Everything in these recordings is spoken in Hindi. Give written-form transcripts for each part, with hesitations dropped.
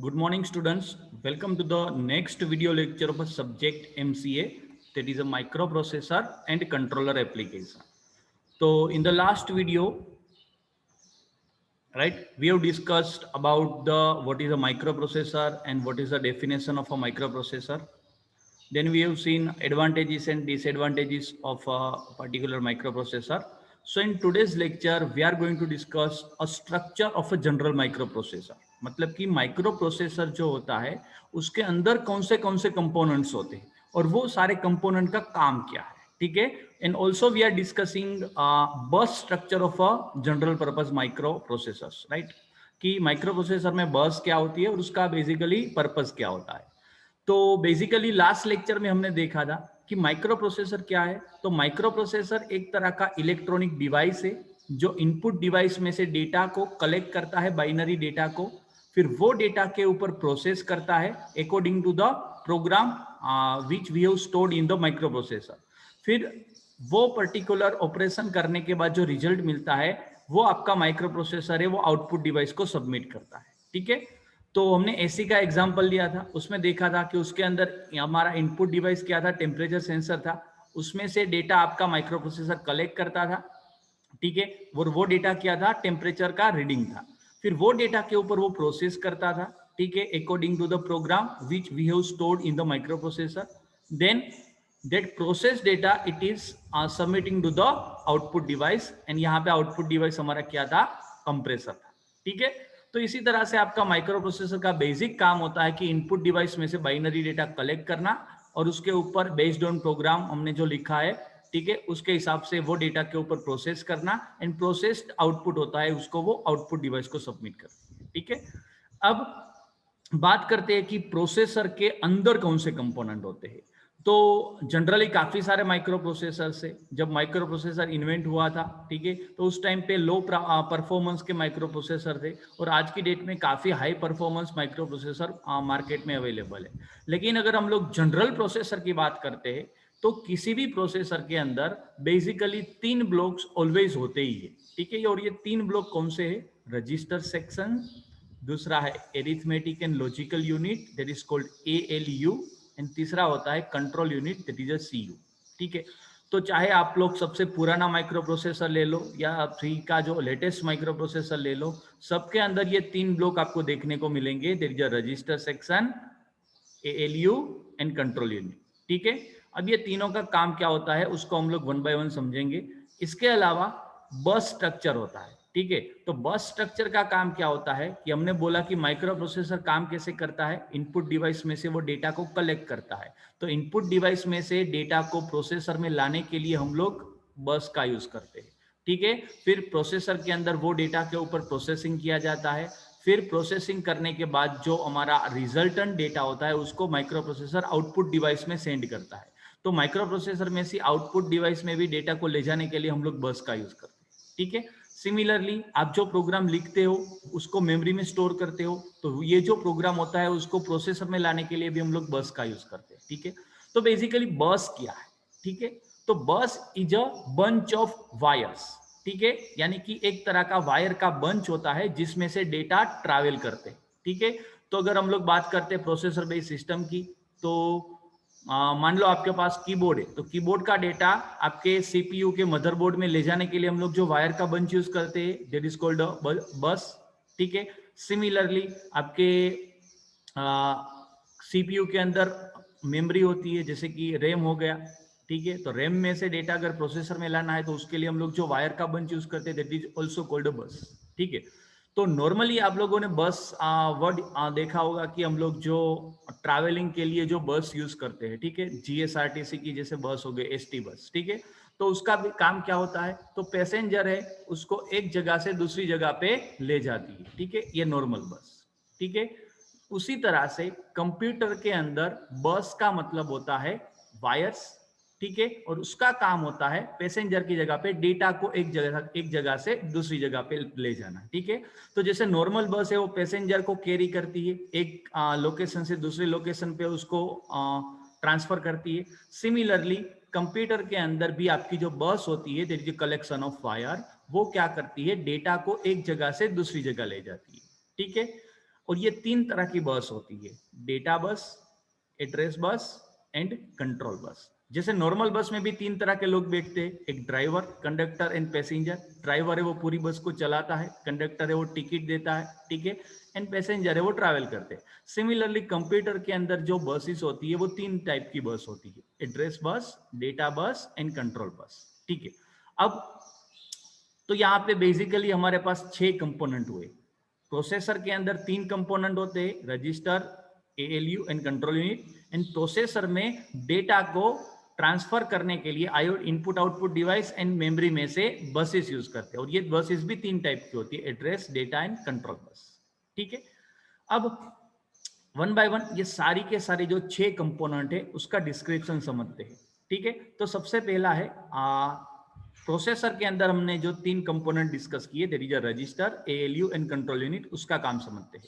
Good morning, students. Welcome to the next video lecture of a subject MCA, that is a microprocessor and controller application. So, in the last video, right, we have discussed about the what is a microprocessor and what is the definition of a microprocessor. Then we have seen advantages and disadvantages of a particular microprocessor. So in today's lecture, we are going to discuss a structure of a general microprocessor. मतलब कि माइक्रोप्रोसेसर जो होता है उसके अंदर कौन से कंपोनेंट्स होते हैं और वो सारे कंपोनेंट का काम क्या है, ठीक है. And also we are discussing bus structure of a general purpose microprocessors, right, कि माइक्रोप्रोसेसर में बस क्या होती है और उसका बेसिकली पर्पज क्या होता है. तो बेसिकली लास्ट लेक्चर में हमने देखा था कि माइक्रो प्रोसेसर क्या है. तो माइक्रो प्रोसेसर एक तरह का इलेक्ट्रॉनिक डिवाइस है जो इनपुट डिवाइस में से डेटा को कलेक्ट करता है, बाइनरी डेटा को, फिर वो डेटा के ऊपर प्रोसेस करता है according to the program which we have stored in the microprocessor. फिर वो पर्टिकुलर ऑपरेशन करने के बाद जो रिजल्ट मिलता है वो आपका माइक्रो प्रोसेसर है, वो आउटपुट डिवाइस को सबमिट करता है, ठीक है. तो हमने एसी का एग्जांपल लिया था, उसमें देखा था कि उसके अंदर हमारा इनपुट डिवाइस क्या था, टेम्परेचर सेंसर था. उसमें से डेटा आपका माइक्रो प्रोसेसर कलेक्ट करता था, ठीक है. वो डेटा क्या था, टेम्परेचर का रीडिंग था. फिर वो डेटा के ऊपर वो प्रोसेस करता था, ठीक है, according to the program which we have stored in the microprocessor. Then that process data it is submitting to the output device, and यहाँ पे आउटपुट डिवाइस हमारा क्या था, कंप्रेसर था, ठीक है. तो इसी तरह से आपका माइक्रो प्रोसेसर का बेसिक काम होता है कि इनपुट डिवाइस में से बाइनरी डेटा कलेक्ट करना और उसके ऊपर बेस्ड ऑन प्रोग्राम हमने जो लिखा है, ठीक है, उसके हिसाब से वो डेटा के ऊपर प्रोसेस करना, एंड प्रोसेस्ड आउटपुट होता है, उसको वो आउटपुट डिवाइस को सबमिट करती है, ठीक है. अब बात करते हैं कि प्रोसेसर के अंदर कौन से कंपोनेंट होते हैं. तो जनरली काफी सारे माइक्रो प्रोसेसर से, जब माइक्रो प्रोसेसर इन्वेंट हुआ था, ठीक है, तो उस टाइम पे लो परफॉर्मेंस के माइक्रो प्रोसेसर थे और आज की डेट में काफी high performance micro processor market में अवेलेबल है. लेकिन अगर हम लोग जनरल प्रोसेसर की बात करते हैं तो किसी भी प्रोसेसर के अंदर बेसिकली 3 ब्लॉक्स ऑलवेज होते ही है, ठीक है. और ये 3 ब्लॉक कौन से है, रजिस्टर सेक्शन, दूसरा है arithmetic and logical unit that is called ALU, and तीसरा होता है control unit that is a CU, ठीक है. तो चाहे आप लोग सबसे पुराना माइक्रो प्रोसेसर ले लो या अभी का जो लेटेस्ट माइक्रो प्रोसेसर ले लो, सबके अंदर ये 3 ब्लॉक आपको देखने को मिलेंगे. That is a resistor section, ALU and control unit, ठीक है. अब ये तीनों का काम क्या होता है उसको हम लोग वन बाय वन समझेंगे. इसके अलावा बस स्ट्रक्चर होता है, ठीक है. तो बस स्ट्रक्चर का काम क्या होता है कि हमने बोला कि माइक्रो प्रोसेसर काम कैसे करता है, इनपुट डिवाइस में से वो डेटा को कलेक्ट करता है. तो इनपुट डिवाइस में से डेटा को प्रोसेसर में लाने के लिए हम लोग बस का यूज करते हैं, ठीक है. फिर प्रोसेसर के अंदर वो डेटा के ऊपर प्रोसेसिंग किया जाता है. फिर प्रोसेसिंग करने के बाद जो हमारा रिजल्टेंट डेटा होता है उसको माइक्रो प्रोसेसर आउटपुट डिवाइस में सेंड करता है. तो माइक्रो प्रोसेसर में से आउटपुट डिवाइस में भी डेटा को ले जाने के लिए हम लोग बस का यूज करते हैं, ठीक है. सिमिलरली आप जो प्रोग्राम लिखते हो उसको मेमोरी में स्टोर करते हो, तो ये जो प्रोग्राम होता है उसको प्रोसेसर में लाने के लिए भी हम लोग बस का यूज करते हैं, ठीक है. तो बेसिकली बस क्या है, ठीक है. तो बस is a bunch of wires, ठीक है, यानी कि एक तरह का वायर का बंच होता है जिसमें से डेटा ट्रैवल करते हैं, ठीक है. तो अगर हम लोग बात करते हैं प्रोसेसर बेस्ड सिस्टम की, तो मान लो आपके पास कीबोर्ड है, तो कीबोर्ड का डेटा आपके सीपीयू के मदरबोर्ड में ले जाने के लिए हम लोग जो वायर का बंच यूज करते हैं दैट इज कॉल्ड बस, ठीक है. सिमिलरली आपके सीपीयू के अंदर मेमोरी होती है, जैसे कि रैम हो गया, ठीक है. तो रैम में से डेटा अगर प्रोसेसर में लाना है तो उसके लिए हम लोग जो वायर का बंच यूज करते हैं दैट इज ऑल्सो कॉल्ड बस, ठीक है. तो नॉर्मली आप लोगों ने बस वर्ड देखा होगा कि हम लोग जो ट्रैवलिंग के लिए जो बस यूज करते हैं, ठीक है, GSRTC की जैसे बस हो गई, ST बस, ठीक है. तो उसका भी काम क्या होता है, तो पैसेंजर है उसको एक जगह से दूसरी जगह पे ले जाती है, ठीक है, ये नॉर्मल बस, ठीक है. उसी तरह से कंप्यूटर के अंदर बस का मतलब होता है वायर्स, ठीक है, और उसका काम होता है पैसेंजर की जगह पे डेटा को एक जगह से दूसरी जगह पे ले जाना, ठीक है. तो जैसे नॉर्मल बस है वो पैसेंजर को कैरी करती है, एक लोकेशन से दूसरे लोकेशन पे उसको ट्रांसफर करती है. सिमिलरली कंप्यूटर के अंदर भी आपकी जो बस होती है that is collection of wire, वो क्या करती है, डेटा को एक जगह से दूसरी जगह ले जाती है, ठीक है. और ये 3 तरह की बस होती है, data bus, address bus and control bus. जैसे नॉर्मल बस में भी 3 तरह के लोग बैठते हैं, एक driver, conductor and passenger. Driver है वो पूरी बस को चलाता है, कंडक्टर है वो टिकट देता है, ठीक है, एंड पैसेंजर है वो ट्रैवल करते हैं। सिमिलरली कंप्यूटर के अंदर जो बसेस होती है वो 3 टाइप की बस होती है, address bus, data bus and control bus, ठीक है। अब तो यहाँ पे बेसिकली हमारे पास 6 कंपोनेंट हुए। प्रोसेसर के अंदर 3 कंपोनेंट होते हैं, register, ALU and control unit. And processor में डेटा को ट्रांसफर करने के लिए IO input output device and memory में से बसेस यूज करते हैं, और ये बसेस भी 3 टाइप की होती है, address, data and control bus, ठीक है। अब वन बाय वन ये सारी के सारी जो 6 कंपोनेंट है उसका डिस्क्रिप्शन समझते हैं, ठीक है। तो सबसे पहला है प्रोसेसर के अंदर हमने जो 3 कंपोनेंट डिस्कस किए, that is a resistor, ALU and control unit, उसका काम समझते हैं।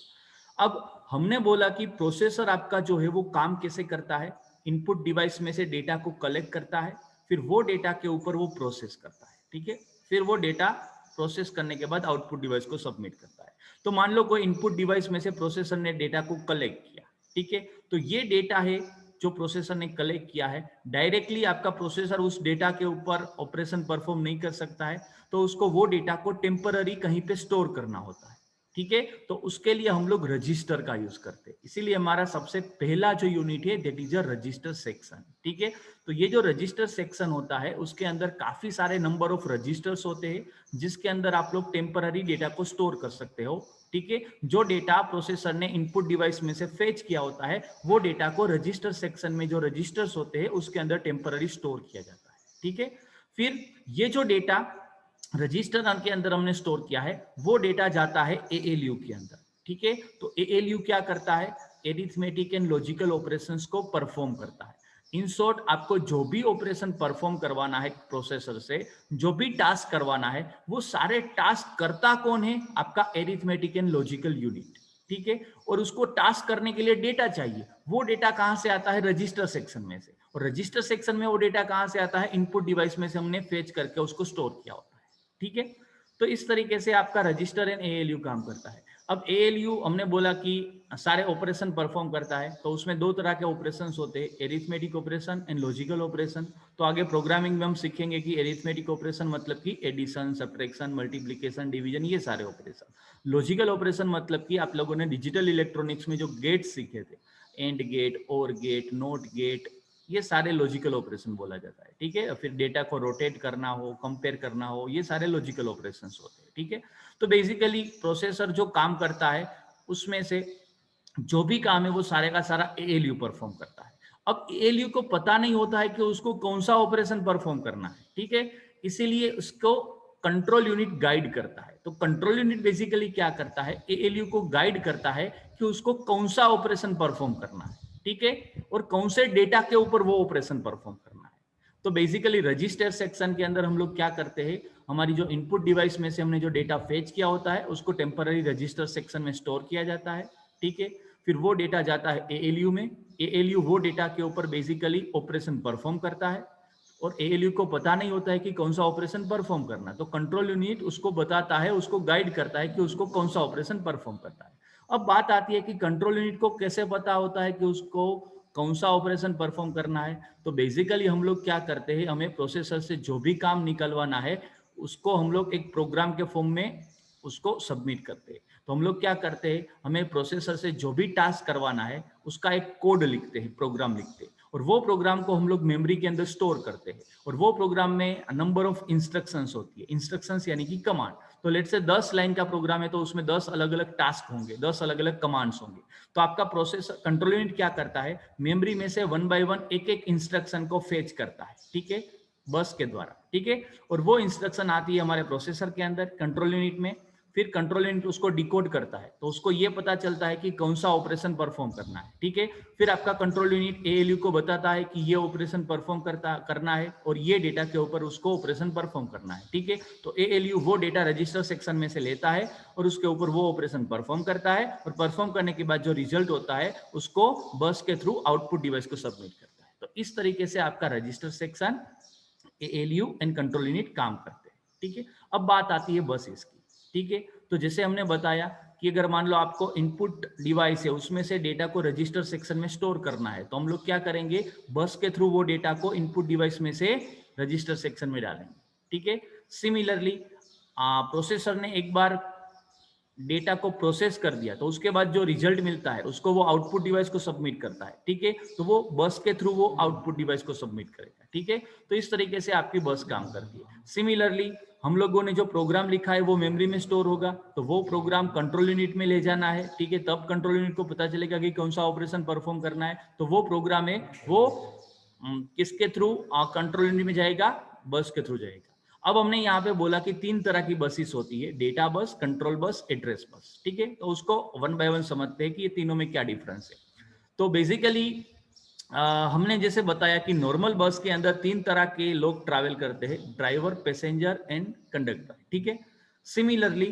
अब हमने बोला कि प्रोसेसर आपका जो है वो काम कैसे करता है, इनपुट डिवाइस में से डेटा को कलेक्ट करता है, फिर वो डेटा के ऊपर वो प्रोसेस करता है, ठीक है, फिर वो डेटा प्रोसेस करने के बाद आउटपुट डिवाइस को सबमिट करता है। तो मान लो कोई इनपुट डिवाइस में से प्रोसेसर ने डेटा को कलेक्ट किया, ठीक है, तो ये डेटा है जो प्रोसेसर ने कलेक्ट किया है, डायरेक्टली आपका प्रोसेसर उस डेटा के ऊपर ऑपरेशन परफॉर्म नहीं कर सकता है, तो उसको वो डेटा को टेम्पररी कहीं पे स्टोर करना होता है, ठीक है। तो उसके लिए हम लोग रजिस्टर का यूज करते हैं, इसीलिए हमारा सबसे पहला जो यूनिट है that is a resistor section, ठीक है। तो ये जो रजिस्टर सेक्शन होता है उसके अंदर काफी सारे नंबर ऑफ रजिस्टर्स होते हैं, जिसके अंदर आप लोग टेम्पररी डेटा को स्टोर कर सकते हो, ठीक है। जो डेटा प्रोसेसर ने इनपुट डिवाइस में से फेच किया होता है वो डेटा को रजिस्टर सेक्शन में जो रजिस्टर्स होते हैं उसके अंदर टेम्पररी स्टोर किया जाता है, ठीक है। फिर ये जो डेटा रजिस्टर के अंदर हमने स्टोर किया है वो डेटा जाता है एएलयू के अंदर, ठीक है। तो एएलयू क्या करता है, एरिथमेटिक एंड लॉजिकल ऑपरेशंस को परफॉर्म करता है। इन शॉर्ट आपको जो भी ऑपरेशन परफॉर्म करवाना है प्रोसेसर से, जो भी टास्क करवाना है, वो सारे टास्क करता कौन है, आपका एरिथमेटिक एंड लॉजिकल यूनिट, ठीक है। और उसको टास्क करने के लिए डेटा चाहिए, वो डेटा कहां से आता है, रजिस्टर सेक्शन में से। और रजिस्टर सेक्शन में वो डेटा कहां से आता है, इनपुट डिवाइस में से हमने फेच करके उसको स्टोर किया होता है, ठीक है। तो इस तरीके से आपका रजिस्टर एंड एएलयू काम करता है। अब एएलयू हमने बोला कि सारे ऑपरेशन परफॉर्म करता है, तो उसमें 2 तरह के ऑपरेशंस होते हैं, arithmetic operation and logical operation. तो आगे प्रोग्रामिंग में हम सीखेंगे कि एरिथमेटिक ऑपरेशन मतलब कि एडिशन, सब्ट्रैक्शन, मल्टीप्लिकेशन, डिवीजन, ये सारे ऑपरेशन। लॉजिकल ऑपरेशन मतलब कि आप लोगों ने डिजिटल इलेक्ट्रॉनिक्स में जो गेट्स सीखे थे, एंड गेट, और गेट, नोट गेट, ये सारे लॉजिकल ऑपरेशन बोला जाता है, ठीक है। फिर डेटा को रोटेट करना हो, कंपेयर करना हो, ये सारे लॉजिकल ऑपरेशंस होते हैं, ठीक है। तो बेसिकली प्रोसेसर जो काम करता है उसमें से जो भी काम है वो सारे का सारा एएलयू परफॉर्म करता है। अब एएलयू को पता नहीं होता है कि उसको कौन सा ऑपरेशन परफॉर्म करना है, ठीक है, इसीलिए उसको कंट्रोल यूनिट गाइड करता है। तो कंट्रोल यूनिट बेसिकली क्या करता है, एएलयू को गाइड करता है कि उसको कौन सा ऑपरेशन परफॉर्म करना है, ठीक है, और कौन से डेटा के ऊपर वो ऑपरेशन परफॉर्म करना है। तो बेसिकली रजिस्टर सेक्शन के अंदर हम लोग क्या करते हैं, हमारी जो इनपुट डिवाइस में से हमने जो डेटा फेच किया होता है उसको टेम्पररी रजिस्टर सेक्शन में स्टोर किया जाता है, ठीक है। फिर वो डेटा जाता है एएलयू में, एएलयू वो डेटा के ऊपर बेसिकली ऑपरेशन परफॉर्म करता है, और एएलयू को पता नहीं होता है कि कौन सा ऑपरेशन परफॉर्म करना है, तो कंट्रोल यूनिट उसको बताता है, उसको गाइड करता है कि उसको कौन सा ऑपरेशन परफॉर्म करता है। अब बात आती है कि कंट्रोल यूनिट को कैसे पता होता है कि उसको कौन सा ऑपरेशन परफॉर्म करना है। तो बेसिकली हम लोग क्या करते हैं, हमें प्रोसेसर से जो भी काम निकलवाना है उसको हम लोग एक प्रोग्राम के फॉर्म में उसको सबमिट करते हैं। तो हम लोग क्या करते हैं, हमें प्रोसेसर से जो भी टास्क करवाना है उसका एक कोड लिखते हैं, प्रोग्राम लिखते हैं, और वो प्रोग्राम को हम लोग मेमोरी के अंदर स्टोर करते हैं। और वो प्रोग्राम में नंबर ऑफ इंस्ट्रक्शंस होती है, इंस्ट्रक्शंस यानी कि कमांड। तो लेट से 10 लाइन का प्रोग्राम है तो उसमें 10 अलग अलग टास्क होंगे, 10 अलग अलग कमांड्स होंगे। तो आपका प्रोसेसर कंट्रोल यूनिट क्या करता है, मेमोरी में से 1 बाय 1 एक एक इंस्ट्रक्शन को फेच करता है, ठीक है, बस के द्वारा, ठीक है। और वो इंस्ट्रक्शन आती है हमारे प्रोसेसर के अंदर कंट्रोल यूनिट में, फिर कंट्रोल यूनिट उसको डिकोड करता है, तो उसको ये पता चलता है कि कौन सा ऑपरेशन परफॉर्म करना है, ठीक है। फिर आपका कंट्रोल यूनिट एएलयू को बताता है कि ये ऑपरेशन परफॉर्म करना है और ये डेटा के ऊपर उसको ऑपरेशन परफॉर्म करना है, ठीक है। तो एएलयू वो डेटा रजिस्टर सेक्शन में से लेता है और उसके ऊपर वो ऑपरेशन परफॉर्म करता है, और परफॉर्म करने के बाद जो रिजल्ट होता है उसको बस के थ्रू आउटपुट डिवाइस को सबमिट करता है। तो इस तरीके से आपका register section, ALU and control unit काम करते हैं, ठीक है। अब बात आती है बसेस की, ठीक है। तो जैसे हमने बताया कि अगर मान लो आपको इनपुट डिवाइस है उसमें से डेटा को रजिस्टर सेक्शन में स्टोर करना है, तो हम लोग क्या करेंगे, बस के थ्रू वो डेटा को इनपुट डिवाइस में से रजिस्टर सेक्शन में डालेंगे। ठीक है, सिमिलरली प्रोसेसर ने एक बार डेटा को प्रोसेस कर दिया तो उसके बाद जो रिजल्ट मिलता है उसको वो आउटपुट डिवाइस को सबमिट करता है। ठीक है, तो वो बस के थ्रू वो आउटपुट डिवाइस को सबमिट करेगा। ठीक है, तो इस तरीके से आपकी बस काम करती है। सिमिलरली हम लोगों ने जो प्रोग्राम लिखा है वो मेमोरी में स्टोर होगा, तो वो प्रोग्राम कंट्रोल यूनिट में ले जाना है। ठीक है, तब कंट्रोल यूनिट को पता चलेगा कि कौन सा ऑपरेशन परफॉर्म करना है, तो वो प्रोग्राम है वो किसके थ्रू कंट्रोल यूनिट में जाएगा, बस के थ्रू जाएगा। अब हमने यहाँ पे बोला कि 3 तरह की बसेस होती है, data bus, control bus, address bus. ठीक है, तो उसको वन बाय वन समझते हैं कि ये तीनों में क्या डिफरेंस है। तो बेसिकली हमने जैसे बताया कि नॉर्मल बस के अंदर 3 तरह के लोग ट्रैवल करते हैं, ड्राइवर, पैसेंजर एंड कंडक्टर। ठीक है, सिमिलरली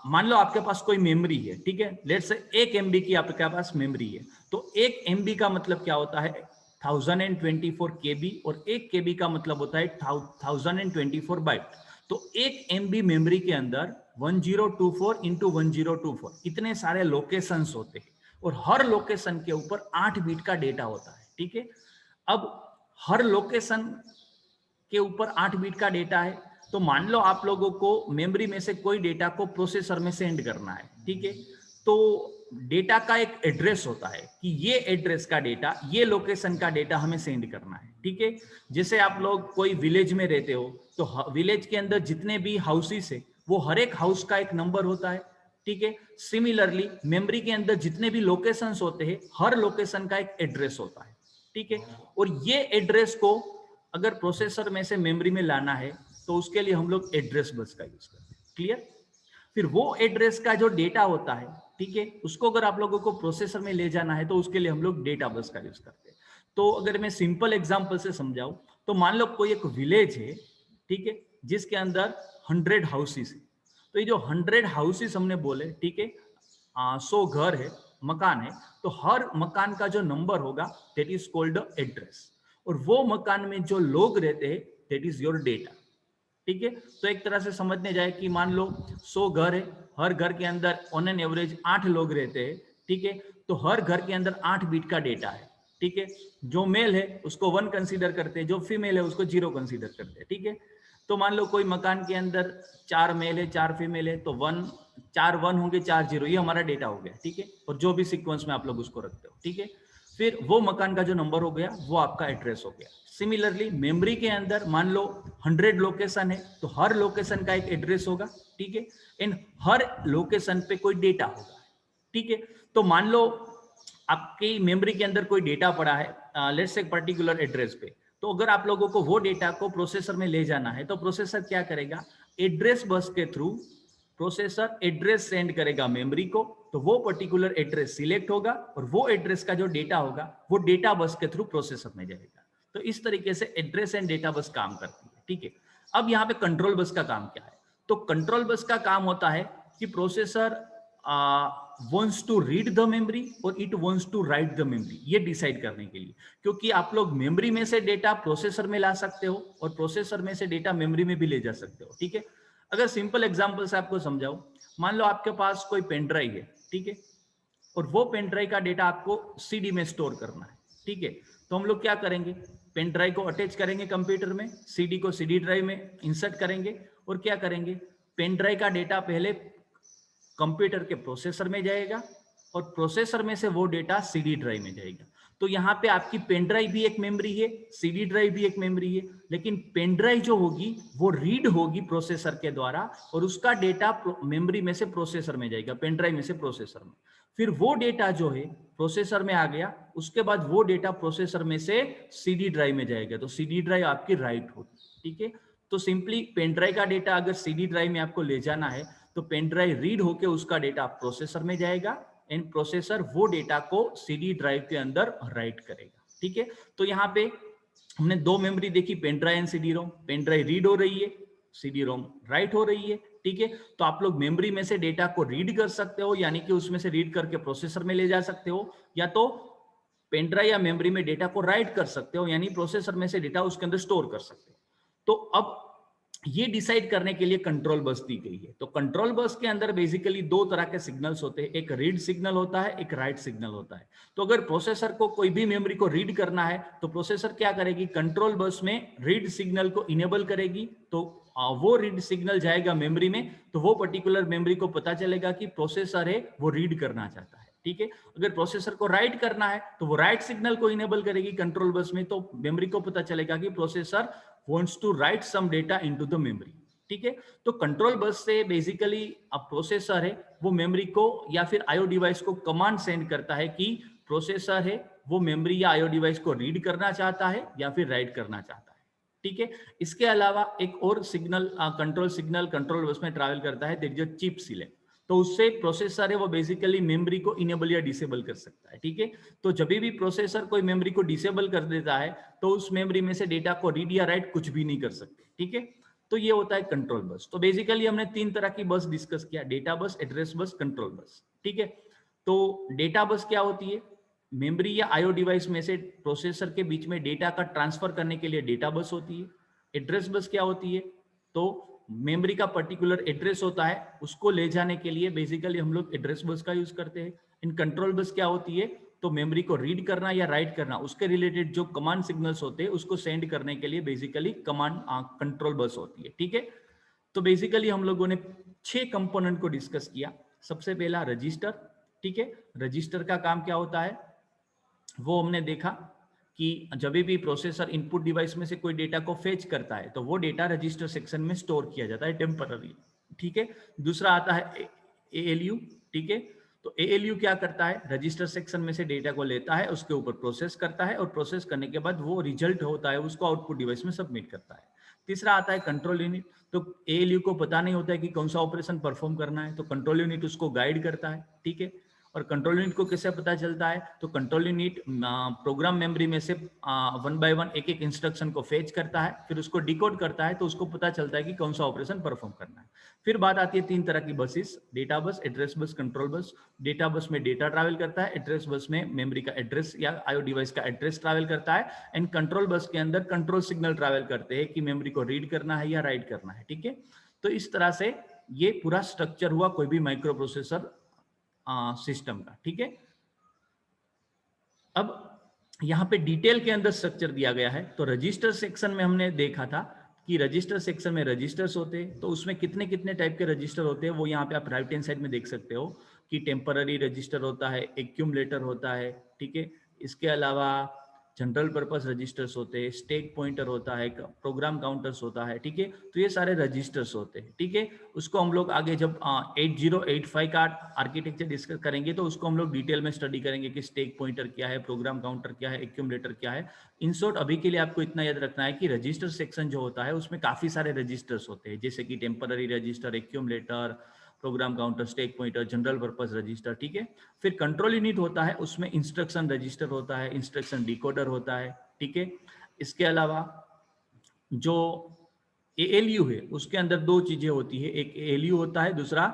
मान लो आपके पास कोई मेमोरी है। ठीक है, लेट्स से 1 MB की आपके पास मेमोरी है, तो 1 MB का मतलब क्या होता है, 1024 KB, और 1 KB का मतलब होता है 1024 बाइट। तो 1 MB मेमोरी के अंदर 1024 इंटू 1024 इतने सारे लोकेशंस होते हैं, और हर लोकेशन के ऊपर 8 बिट का डेटा होता है। ठीक है, अब हर लोकेशन के ऊपर 8 बिट का डेटा है, तो मान लो आप लोगों को मेमोरी में से कोई डेटा को प्रोसेसर में सेंड करना है। ठीक है, तो डेटा का एक एड्रेस होता है कि ये एड्रेस का डेटा, ये लोकेशन का डेटा हमें सेंड करना है। ठीक है, जैसे आप लोग कोई विलेज में रहते हो, तो विलेज के अंदर जितने भी हाउसेस है वो हर एक हाउस का एक नंबर होता है। ठीक है, सिमिलरली मेमोरी के अंदर जितने भी लोकेशंस होते हैं हर लोकेशन का एक एड्रेस होता है। ठीक है, और ये एड्रेस को अगर प्रोसेसर में से मेमोरी में लाना है तो उसके लिए हम लोग एड्रेस बस का यूज करते हैं। क्लियर? फिर वो एड्रेस का जो डेटा होता है, ठीक है, उसको अगर आप लोगों को प्रोसेसर में ले जाना है तो उसके लिए हम लोग डेटा बस का यूज करते हैं। तो अगर मैं सिंपल एग्जांपल से समझाऊं, तो मान लो कोई एक विलेज है, ठीक है, जिसके अंदर 100 हाउसेस है। तो ये जो 100 हाउसेस हमने बोले, ठीक है, 100 घर है, मकान है, तो हर मकान का जो नंबर होगा दैट इज कॉल्ड एड्रेस, और वो मकान में जो लोग रहते हैं दैट इज योर डेटा। ठीक है, तो एक तरह से समझने जाए कि मान लो 100 घर है, हर घर के अंदर ऑन एन एवरेज 8 लोग रहते हैं। ठीक है, तो हर घर के अंदर 8 बिट का डेटा है। ठीक है, जो मेल है उसको 1 कंसीडर करते हैं, जो फीमेल है उसको 0 कंसीडर करते हैं। ठीक है, तो मान लो कोई मकान के अंदर 4 मेल है 4 फीमेल है, तो 4 1 होंगे 4 0, ये हमारा डेटा हो गया। ठीक है, और जो भी सीक्वेंस में आप लोग उसको रखते हो। ठीक है, फिर वो मकान का जो नंबर हो गया वो आपका एड्रेस हो गया। सिमिलरली मेमोरी के अंदर मान लो 100 लोकेशन है, तो हर लोकेशन का एक एड्रेस होगा। ठीक है, इन हर लोकेशन पे कोई डेटा होगा। ठीक है, तो मान लो आपकी मेमोरी के अंदर कोई डेटा पड़ा है लेट्स से पर्टिकुलर एड्रेस पे, तो अगर आप लोगों को वो डेटा को प्रोसेसर में ले जाना है तो प्रोसेसर क्या करेगा, एड्रेस बस के थ्रू प्रोसेसर एड्रेस सेंड करेगा मेमोरी को, तो वो पर्टिकुलर एड्रेस सिलेक्ट होगा और वो एड्रेस का जो डेटा होगा वो डेटा बस के थ्रू प्रोसेसर में जाएगा। तो इस तरीके से एड्रेस एंड डेटा बस काम करती है। ठीक है, अब यहाँ पे कंट्रोल बस का काम क्या है, तो कंट्रोल बस का काम होता है कि processor wants to read the memory और it wants to write the memory, ये डिसाइड करने के लिए, क्योंकि आप लोग मेमोरी में से डेटा प्रोसेसर में ला सकते हो और प्रोसेसर में से डेटा मेमोरी में भी ले जा सकते हो। ठीक है, अगर सिंपल एग्जांपल से आपको समझाऊं, मान लो आपके पास कोई पेन ड्राइव है, ठीक है, और वो पेन ड्राइव का डेटा आपको सीडी में स्टोर करना है। ठीक है, तो हम लोग क्या करेंगे, पेन ड्राइव को अटैच करेंगे कंप्यूटर में, सीडी को सीडी ड्राइव में इंसर्ट करेंगे, और क्या करेंगे, पेन ड्राइव का डेटा पहले कंप्यूटर के प्रोसेसर में जाएगा और प्रोसेसर में से वो डेटा सीडी ड्राइव में जाएगा। तो यहाँ पे आपकी पेन ड्राइव भी एक मेमोरी है, सीडी ड्राइव भी एक मेमोरी है, लेकिन पेन ड्राइव जो होगी वो रीड होगी प्रोसेसर के द्वारा और उसका डेटा मेमोरी में से प्रोसेसर में जाएगा, पेन ड्राइव में से प्रोसेसर में। फिर वो डेटा जो है प्रोसेसर में आ गया, उसके बाद वो डेटा प्रोसेसर में से सीडी ड्राइव में जाएगा, तो सीडी ड्राइव आपकी राइट होगी। ठीक है, तो सिंपली पेन ड्राइव का डेटा अगर सीडी ड्राइव में आपको ले जाना है तो पेन ड्राइव रीड होके उसका डेटा प्रोसेसर में जाएगा एंड प्रोसेसर वो डेटा को सीडी ड्राइव के अंदर राइट करेगा। ठीक है, तो यहाँ पे हमने 2 मेमोरी देखी, pen drive and CD ROM. Pen drive read हो रही है, सीडी रोम राइट हो रही है। ठीक है, तो आप लोग मेमोरी में से डेटा को रीड कर सकते हो, यानी कि उसमें से रीड करके प्रोसेसर में ले जा सकते हो, या तो पेन ड्राइव या मेमोरी में डेटा को राइट कर सकते हो, यानी प्रोसेसर में से डेटा उसके अंदर स्टोर कर सकते हो। तो अब ये डिसाइड करने के लिए कंट्रोल बस दी गई है। तो कंट्रोल बस के अंदर बेसिकली दो तरह के सिग्नल्स होते हैं, एक रीड सिग्नल होता है, एक राइट सिग्नल होता है। तो अगर प्रोसेसर को कोई भी मेमोरी को रीड करना है तो प्रोसेसर क्या करेगी, कंट्रोल बस में रीड सिग्नल को इनेबल करेगी। तो वो रीड सिग्नल जाएगा मेमोरी में, तो वो पर्टिकुलर मेमोरी को पता चलेगा कि प्रोसेसर है वो रीड करना चाहता है। ठीक है, अगर प्रोसेसर को राइट करना है तो वो राइट सिग्नल को इनेबल करेगी कंट्रोल बस में, तो मेमोरी को पता चलेगा कि processor wants to write some data into the memory। ठीक है, तो कंट्रोल बस से बेसिकली अब प्रोसेसर है वो मेमोरी को या फिर आईओ डिवाइस को कमांड सेंड करता है कि प्रोसेसर है वो मेमोरी या आईओ डिवाइस को रीड करना चाहता है या फिर राइट करना चाहता है। ठीक है, इसके अलावा एक और सिग्नल सिग्नल कंट्रोल बस में ट्रैवल करता है, दैट जो चिप सिलेक्ट। तो उससे प्रोसेसर है वो बेसिकली मेमोरी को इनेबल या डिसेबल कर सकता है। ठीक है, तो जब भी प्रोसेसर कोई मेमोरी को डिसेबल कर देता है तो उस मेमोरी में से डेटा को रीड या राइट कुछ भी नहीं कर सकते। ठीक है, तो ये होता है कंट्रोल बस। तो बेसिकली हमने तीन तरह की बस डिस्कस किया, data bus, address bus, control bus. ठीक है, तो डेटा बस क्या होती है, मेमोरी या आईओ डिवाइस में से प्रोसेसर के बीच में डेटा का ट्रांसफर करने के लिए डेटा बस होती है। एड्रेस बस क्या होती है, तो मेमोरी का पर्टिकुलर एड्रेस होता है, उसको ले जाने के लिए बेसिकली हम लोग एड्रेस बस का यूज करते हैं। इन कंट्रोल बस क्या होती है, तो मेमोरी को रीड करना या राइट करना, उसके रिलेटेड जो कमांड सिग्नल्स होते हैं उसको सेंड करने के लिए बेसिकली कमांड कंट्रोल बस होती है। ठीक है, तो बेसिकली हम लोगों ने 6 कंपोनेंट को डिस्कस किया। सबसे पहला रजिस्टर। ठीक है, रजिस्टर का काम क्या होता है वो हमने देखा कि जब भी प्रोसेसर इनपुट डिवाइस में से कोई डेटा को फेच करता है तो वो डेटा रजिस्टर सेक्शन में स्टोर किया जाता है टेम्पररी। ठीक है, दूसरा आता है एएलयू। ठीक है, तो एएलयू क्या करता है, रजिस्टर सेक्शन में से डेटा को लेता है, उसके ऊपर प्रोसेस करता है और प्रोसेस करने के बाद वो रिजल्ट होता है उसको आउटपुट डिवाइस में सबमिट करता है। तीसरा आता है कंट्रोल यूनिट। तो एएलयू को पता नहीं होता है कि कौन सा ऑपरेशन परफॉर्म करना है, तो कंट्रोल यूनिट उसको गाइड करता है। ठीक है, और कंट्रोल यूनिट को कैसे पता चलता है, तो कंट्रोल यूनिट प्रोग्राम मेमोरी में से वन बाय वन एक एक इंस्ट्रक्शन को फेच करता है, फिर उसको डिकोड करता है, तो उसको पता चलता है कि कौन सा ऑपरेशन परफॉर्म करना है। फिर बात आती है तीन तरह की buses, data bus, address bus, control bus. Data bus में डेटा ट्रैवल करता है, एड्रेस बस में मेमोरी का एड्रेस या आईओ डिवाइस का एड्रेस ट्रैवल करता है, एंड कंट्रोल बस के अंदर कंट्रोल सिग्नल ट्रैवल करते हैं कि मेमोरी को रीड करना है या राइट करना है। ठीक है, तो इस तरह से ये पूरा स्ट्रक्चर हुआ कोई भी माइक्रो प्रोसेसर सिस्टम का। ठीक है, अब यहाँ पे डिटेल के अंदर स्ट्रक्चर दिया गया है। तो रजिस्टर सेक्शन में हमने देखा था कि रजिस्टर सेक्शन में रजिस्टर्स होते हैं, तो उसमें कितने कितने टाइप के रजिस्टर होते हैं वो यहाँ पे आप राइट हैंड साइड में देख सकते हो कि टेम्पररी रजिस्टर होता है, एक्यूमुलेटर होता है। ठीक है, इसके अलावा जनरल पर्पस रजिस्टर्स होते हैं, स्टैक पॉइंटर होता है, प्रोग्राम काउंटर्स होता है। ठीक है, तो ये सारे रजिस्टर्स होते हैं। ठीक है, उसको हम लोग आगे जब 8085 का आर्किटेक्चर डिस्कस करेंगे तो उसको हम लोग डिटेल में स्टडी करेंगे कि स्टैक पॉइंटर क्या है, प्रोग्राम काउंटर क्या है, एक्यूमुलेटर क्या है। इन शॉर्ट अभी के लिए आपको इतना याद रखना है कि रजिस्टर सेक्शन जो होता है उसमें काफी सारे रजिस्टर्स होते हैं, जैसे कि temporary register, accumulator, program counter, stack pointer, general purpose register. ठीक है, फिर कंट्रोल यूनिट होता है, उसमें इंस्ट्रक्शन रजिस्टर होता है, इंस्ट्रक्शन डिकोडर होता है। ठीक है, इसके अलावा जो एएलयू है उसके अंदर दो चीजें होती है, एक एएलयू होता है, दूसरा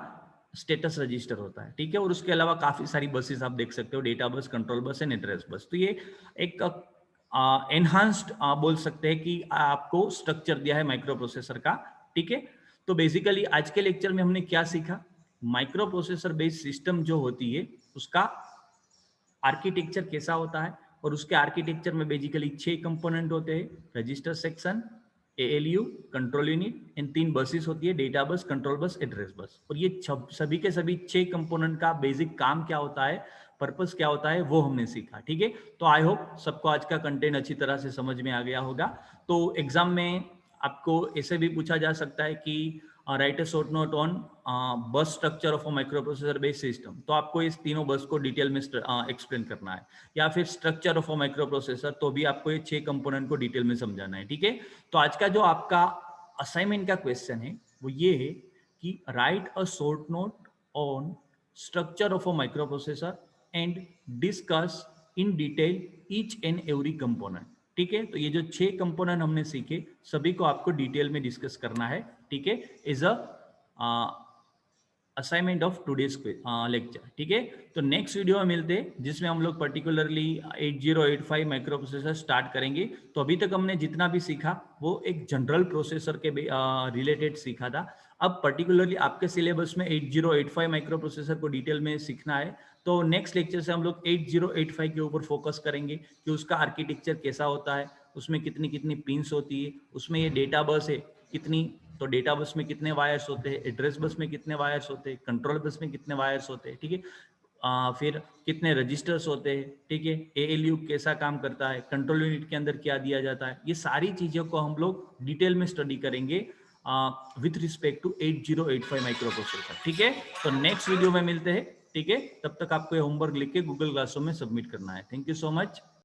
स्टेटस रजिस्टर होता है। ठीक है, और उसके अलावा काफी सारी बसेस आप देख सकते हो, data bus, control bus and address bus. तो ये एक एनहांस्ड बोल सकते हैं कि आपको स्ट्रक्चर दिया है माइक्रो प्रोसेसर का। ठीक है, तो बेसिकली आज के लेक्चर में हमने क्या सीखा, माइक्रो प्रोसेसर बेस्ड सिस्टम जो होती है उसका आर्किटेक्चर कैसा होता है, और उसके आर्किटेक्चर में बेसिकली 6 कंपोनेंट होते हैं, register section, ALU, control unit, इन 3 बसेस होती है, data bus, control bus, address bus. और ये सभी के सभी 6 कंपोनेंट का बेसिक काम क्या होता है, पर्पस क्या होता है, वो हमने सीखा। ठीक है, तो आई होप सबको आज का कंटेंट अच्छी तरह से समझ में आ गया होगा। तो एग्जाम में आपको ऐसे भी पूछा जा सकता है कि write a short note on bus structure of a microprocessor based system, तो आपको इस तीनों बस को डिटेल में एक्सप्लेन करना है, या फिर structure of a micro processor, तो भी आपको ये 6 कंपोनेंट को डिटेल में समझाना है। ठीक है, तो आज का जो आपका असाइनमेंट का क्वेश्चन है वो ये है कि write a short note on structure of a micro processor and discuss in detail each and every component. ठीक है, तो ये जो 6 कंपोनेंट हमने सीखे सभी को आपको डिटेल में डिस्कस करना है। ठीक है, is a assignment of today's lecture. ठीक है, तो नेक्स्ट वीडियो में मिलते हैं जिसमें हम लोग पर्टिकुलरली 8085 माइक्रो प्रोसेसर स्टार्ट करेंगे। तो अभी तक हमने जितना भी सीखा वो एक जनरल प्रोसेसर के रिलेटेड सीखा था। अब पर्टिकुलरली आपके सिलेबस में 8085 माइक्रो प्रोसेसर को डिटेल में सीखना है, तो नेक्स्ट लेक्चर से हम लोग 8085 के ऊपर फोकस करेंगे कि उसका आर्किटेक्चर कैसा होता है, उसमें कितनी कितनी पिंस होती है, उसमें ये डेटा बस है कितनी, तो डेटा बस में कितने वायर्स होते हैं, एड्रेस बस में कितने वायर्स होते हैं, कंट्रोल बस में कितने वायर्स होते हैं। ठीक है, फिर कितने रजिस्टर्स होते हैं। ठीक है, एएलयू कैसा काम करता है, कंट्रोल यूनिट के अंदर क्या दिया जाता है, ये सारी चीज़ों को हम लोग डिटेल में स्टडी करेंगे with respect to 8085 microprocessor. ठीक है, तो नेक्स्ट वीडियो में मिलते हैं। ठीक है, तब तक आपको ये होमवर्क लिख के गूगल क्लासरूम में सबमिट करना है। Thank you so much.